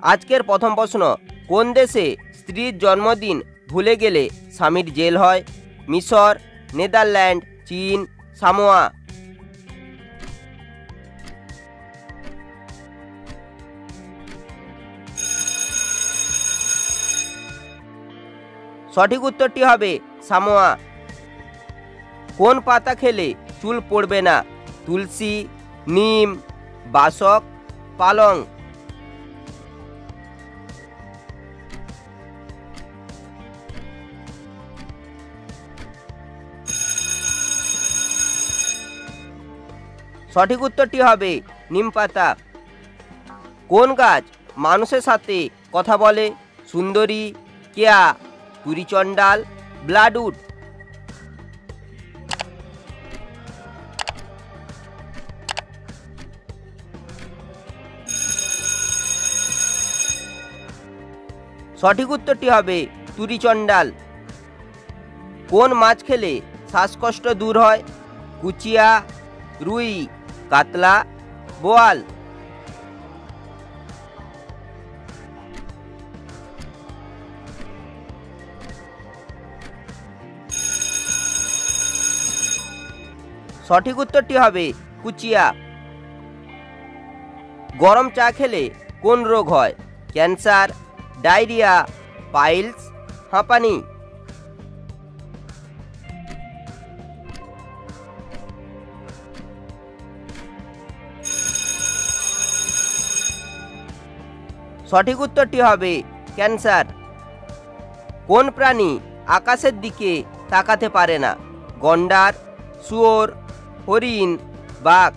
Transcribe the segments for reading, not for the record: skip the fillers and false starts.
আজকের প্রথম প্রশ্ন, কোন দেশে স্ত্রীর জন্মদিন ভুলে গেলে স্বামীর জেল হয়? মিশর, নেদারল্যান্ড, চীন, সামোয়া। সঠিক উত্তরটি হবে সামোয়া। কোন পাতা খেলে চুল পড়বে না? তুলসী, নিম, বাসক, পালং। সঠিক উত্তরটি হবে নিম পাতা। কোন গাছ মানুষের সাথে কথা বলে? সুন্দরী, কেয়া, তুরিচণ্ডাল, ব্লাডউড। সঠিক উত্তরটি হবে তুরিচণ্ডাল। কোন মাছ খেলে শ্বাসকষ্ট দূর হয়? কুচিয়া, রুই, কাতলা, বোয়াল। সঠিক উত্তরটি হবে কুচিয়া। গরম চা খেলে কোন রোগ হয়? ক্যান্সার, ডায়রিয়া, পাইলস, হাঁপানি। সঠিক উত্তরটি হবে ক্যান্সার। কোন প্রাণী আকাশের দিকে তাকাতে পারে না? গন্ডার, শুয়োর, হরিণ, বাঘ।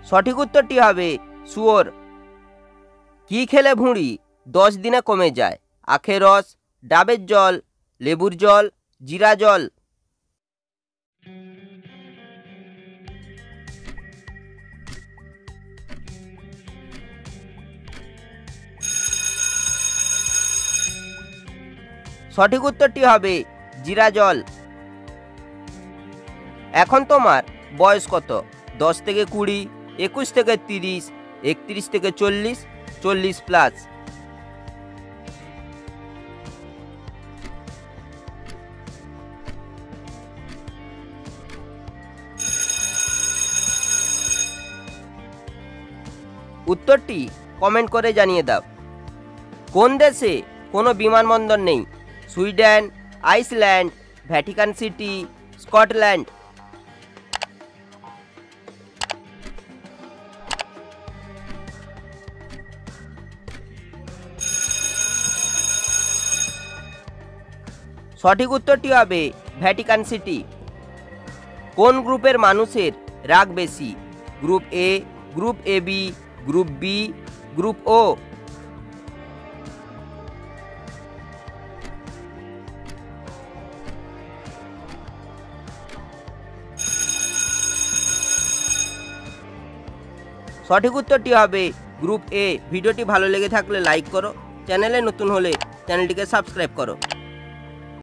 সঠিক উত্তরটি হবে শুয়োর। কি খেলে ভুঁড়ি 10 দিনে কমে যায়? আখের রস, ডাবের জল, লেবুর জল, জিরা জল। সঠিক উত্তরটি হবে জিরা জল। এখন তোমার বয়স কত? 10 থেকে 20, 21 থেকে 30, 31 থেকে 40, 40 প্লাস। উত্তরটি কমেন্ট করে জানিয়ে দাও। কোন দেশে কোনো বিমানবন্দর নেই? Sweden, Iceland, Vatican city, Scotland. সঠিক উত্তরটি হবে ভ্যাটিকান সিটি। কোন গ্রুপের মানুষের রাগ বেশি? Group A, group A B, group B, group O. সঠিক উত্তরটি হবে গ্রুপ এ। ভিডিওটি ভালো লেগে থাকলে লাইক করো, চ্যানেলে নতুন হলে চ্যানেলটিকে সাবস্ক্রাইব করো।